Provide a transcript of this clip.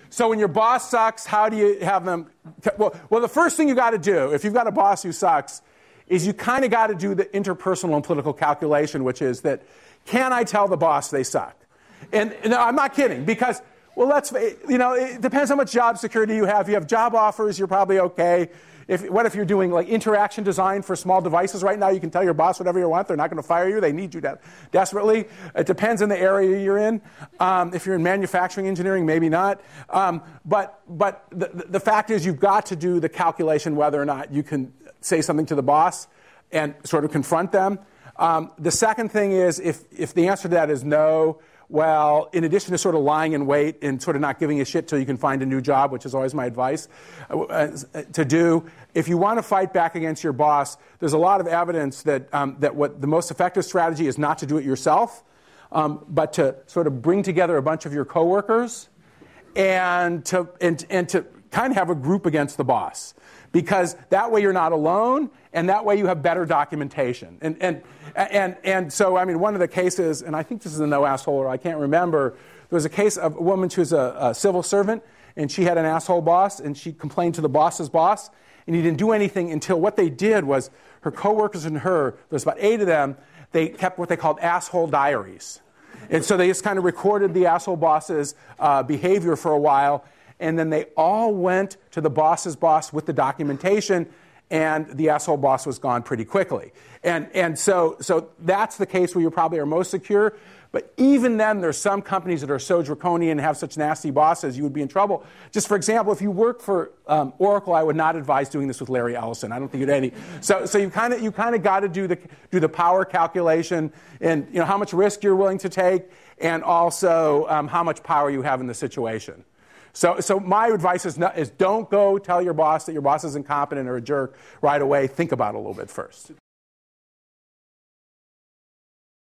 So when your boss sucks, how do you have them? Well, the first thing you got to do, if you've got a boss who sucks, is you kind of got to do the interpersonal and political calculation, which is that, can I tell the boss they suck? And no, I'm not kidding, because, well, it depends how much job security you have. If you have job offers, you're probably okay. What if you're doing like interaction design for small devices right now? You can tell your boss whatever you want. They're not going to fire you. They need you desperately. It depends on the area you're in. If you're in manufacturing engineering, maybe not. But the fact is, you've got to do the calculation whether or not you can say something to the boss and sort of confront them. The second thing is, if the answer to that is no, well, in addition to sort of lying in wait and sort of not giving a shit till you can find a new job, which is always my advice to do, if you want to fight back against your boss, there's a lot of evidence that what the most effective strategy is not to do it yourself, but to sort of bring together a bunch of your coworkers and to kind of have a group against the boss. Because that way you're not alone, and that way you have better documentation. And so, I mean, one of the cases, and I think this is a no asshole, or I can't remember, there was a case of a woman who was a civil servant, and she had an asshole boss, and she complained to the boss's boss, and he didn't do anything until what they did was her coworkers and her, there's about 8 of them, they kept what they called asshole diaries. And so they just kind of recorded the asshole boss's behavior for a while, and then they all went to the boss's boss with the documentation, and the asshole boss was gone pretty quickly. And so that's the case where you probably are most secure. But even then, there's some companies that are so draconian and have such nasty bosses, you would be in trouble. Just for example, if you work for Oracle, I would not advise doing this with Larry Ellison. I don't think you'd any. So you kind of got to do the power calculation, and how much risk you're willing to take, and also how much power you have in the situation. So my advice is don't go tell your boss that your boss is incompetent or a jerk right away. Think about it a little bit first.